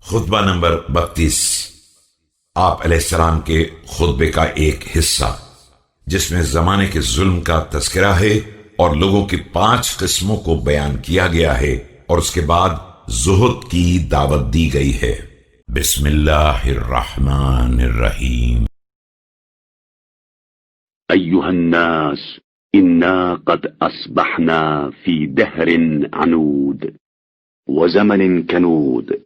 خطبہ نمبر 32 آپ علیہ السلام کے خطبے کا ایک حصہ جس میں زمانے کے ظلم کا تذکرہ ہے اور لوگوں کی 5 قسموں کو بیان کیا گیا ہے اور اس کے بعد زہد کی دعوت دی گئی ہے۔ بسم اللہ الرحمن الرحیم۔ أيها الناس إنا قد أصبحنا في دهر عنود وزمن كنود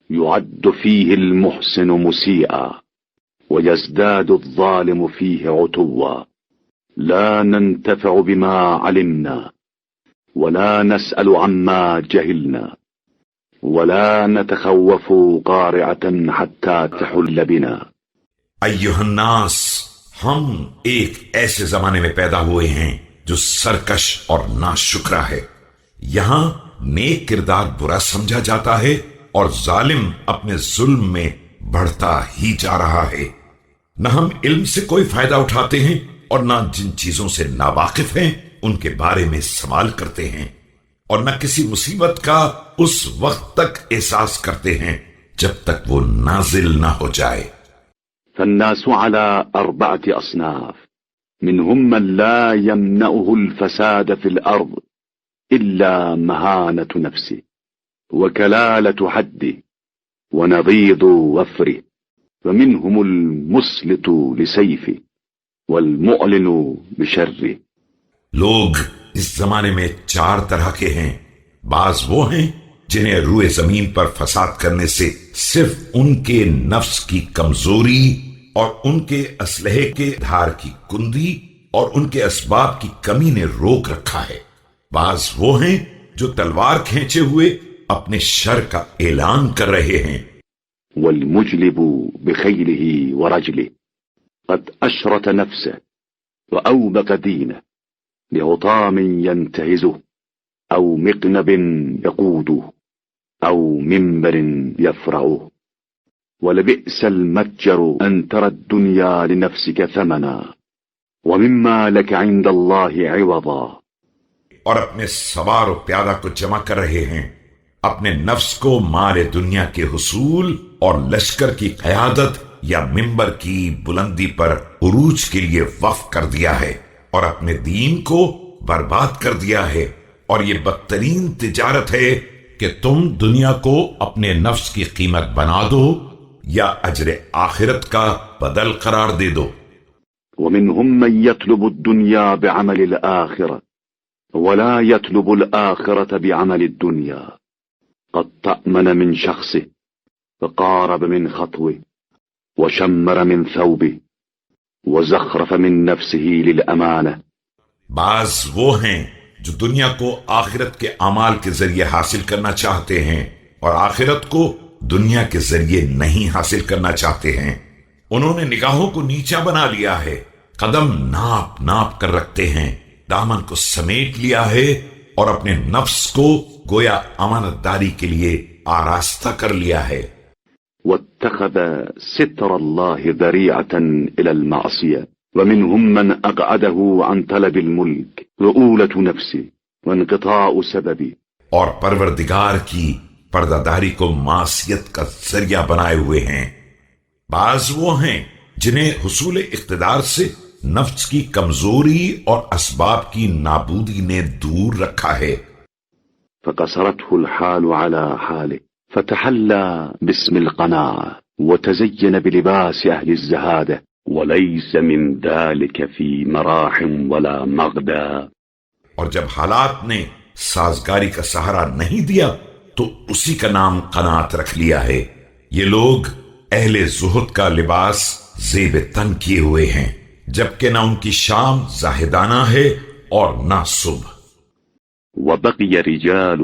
يعد فيه المحسن مسيئا ويزداد الظالم فيه عتوا لا ننتفع بما علمنا ولا نسأل عما جهلنا ولا نتخوف قارعة حتى تحل بنا۔ ایھا الناس، ہم ایک ایسے زمانے میں پیدا ہوئے ہیں جو سرکش اور ناشکرا ہے۔ یہاں نیک کردار برا سمجھا جاتا ہے اور ظالم اپنے ظلم میں بڑھتا ہی جا رہا ہے۔ نہ ہم علم سے کوئی فائدہ اٹھاتے ہیں اور نہ جن چیزوں سے ناواقف ہیں ان کے بارے میں سوال کرتے ہیں، اور نہ کسی مصیبت کا اس وقت تک احساس کرتے ہیں جب تک وہ نازل نہ ہو جائے۔ فالناس على 4 أصناف، منهم من لا يمنعه الفساد في الأرض إلا مهانة نفسه وكلالة حده ونضيض وفره، ومنهم المسلط لسيفه والمعلن بشره۔ لوگ اس زمانے میں 4 طرح کے ہیں۔ بعض وہ ہیں جنہیں روئے زمین پر فساد کرنے سے صرف ان کے نفس کی کمزوری اور ان کے اسلحے کے دھار کی کندی اور ان کے اسباب کی کمی نے روک رکھا ہے۔ بعض وہ ہیں جو تلوار کھینچے ہوئے اپنے شر کا اعلان کر رہے ہیں۔ والمجلب بخيله ورجله قد أشرت نفسه وأوبق دينه لغطام ينتهزه أو مقنب يقوده أو منبر يفرعه، ولبئس المتجر أن ترى الدنيا لنفسك ثمنا ومما لك عند الله عوضا۔ اور اپنے سوار و پیادہ کو جمع کر رہے ہیں، اپنے نفس کو مال دنیا کے حصول اور لشکر کی قیادت یا منبر کی بلندی پر عروج کے لیے وقف کر دیا ہے، اور اپنے دین کو برباد کر دیا ہے۔ اور یہ بدترین تجارت ہے کہ تم دنیا کو اپنے نفس کی قیمت بنا دو یا اجر آخرت کا بدل قرار دے دو۔ ومنهم من يطلب الدنيا بعمل الآخرة ولا يطلب الآخرة بعمل الدنيا، قد تأمن من شخصه فقارب من خطوه وشمر من ثوبه وزخرف من نفسه للأمانة۔ بعض وہ ہیں جو دنیا کو آخرت کے اعمال کے ذریعے حاصل کرنا چاہتے ہیں اور آخرت کو دنیا کے ذریعے نہیں حاصل کرنا چاہتے ہیں۔ انہوں نے نگاہوں کو نیچا بنا لیا ہے، قدم ناپ ناپ کر رکھتے ہیں، دامن کو سمیٹ لیا ہے اور اپنے نفس کو گویا امانت داری کے لیے آراستہ کر لیا ہے۔ واتخذ ستر الله ذريعة إلى المعصية، ومنهم من أقعده عن طلب الملك رؤولة نفسه وانقطاع سببه۔ اور پروردگار کی پردہ داری کو معصیت کا ذریعہ بنائے ہوئے ہیں۔ بعض وہ ہیں جنہیں حصول اقتدار سے نفس کی کمزوری اور اسباب کی نابودی نے دور رکھا ہے۔ فقصرته الحال على حاله فتحلى باسم القناعة وتزين بلباس أهل الزهادة، وليس من ذلك في مراح ولا مغدا۔ اور جب حالات نے سازگاری کا سہارا نہیں دیا تو اسی کا نام قناعت رکھ لیا ہے۔ یہ لوگ اہل زہد کا لباس زیب تن کیے ہوئے ہیں، جبکہ نہ ان کی شام زاہدانہ ہے اور نہ صبح۔ وبقي رجال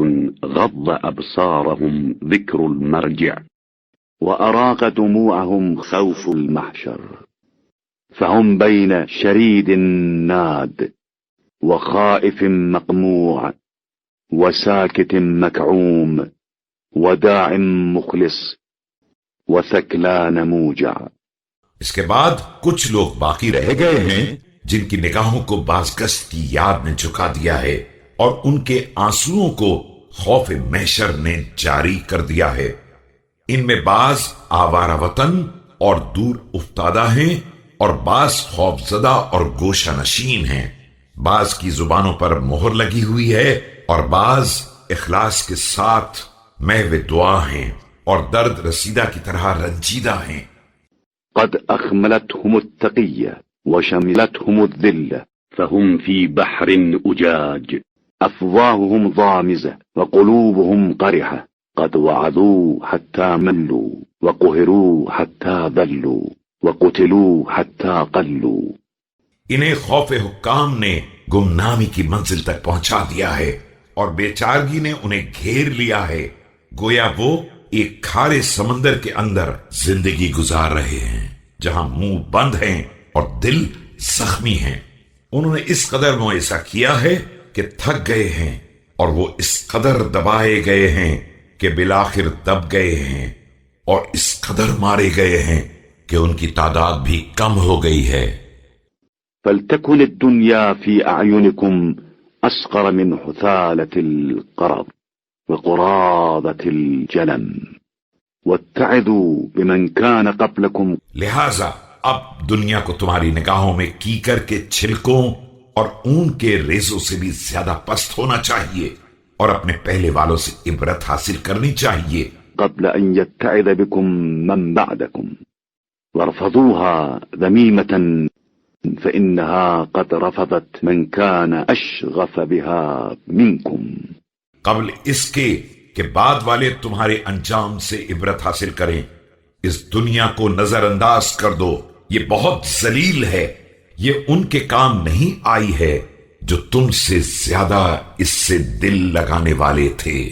غض أبصارهم ذكر المرجع وأراق دموعهم خوف المحشر، فهم بين شريد ناد وخائف مقموع وساكت مكعوم وداع مخلص وثكلان موجع۔ اس کے بعد کچھ لوگ باقی رہ گئے ہیں جن کی نگاہوں کو بازگشت کی یاد نے جھکا دیا ہے اور ان کے آنسوؤں کو خوف محشر نے جاری کر دیا ہے۔ ان میں بعض آوارہ وطن اور دور افتادہ ہیں اور بعض خوفزدہ اور گوشہ نشین ہیں، بعض کی زبانوں پر مہر لگی ہوئی ہے اور بعض اخلاص کے ساتھ محو دعا ہیں اور درد رسیدہ کی طرح رنجیدہ ہیں۔ قد أخملتهم التقية وشملتهم الذلة فهم في بحر أجاج أفواههم ضامزة وقلوبهم قرحة قد وعظوا حتى ملوا وقهروا حتى ذلوا وقتلوا حتى قلوا۔ انہیں خوف حکام نے گمنامی کی منزل تک پہنچا دیا ہے اور بے چارگی نے انہیں گھیر لیا ہے، گویا وہ ایک کھارے سمندر کے اندر زندگی گزار رہے ہیں جہاں منہ بند ہیں اور دل زخمی ہیں۔ انہوں نے اس قدر معاصرہ کیا ہے کہ تھک گئے ہیں اور وہ اس قدر دبائے گئے ہیں کہ بالآخر دب گئے ہیں اور اس قدر مارے گئے ہیں کہ ان کی تعداد بھی کم ہو گئی ہے۔ فلتكن الدنيا في أعينكم أصغر من حثالة القرض وقراضة الجلم واتعظوا بمن كان قبلكم۔ لہذا اب دنیا کو تمہاری نگاہوں میں کیکر کے چھلکوں اور اون کے ریزوں سے بھی زیادہ پست ہونا چاہیے اور اپنے پہلے والوں سے عبرت حاصل کرنی چاہیے۔ قبل أن يتعظ بكم من بعدكم وارفضوها ذميمة فإنها قد رفضت من كان أشغف بها منكم۔ قبل اس کے کہ بعد والے تمہارے انجام سے عبرت حاصل کریں، اس دنیا کو نظر انداز کر دو، یہ بہت ذلیل ہے، یہ ان کے کام نہیں آئی ہے جو تم سے زیادہ اس سے دل لگانے والے تھے۔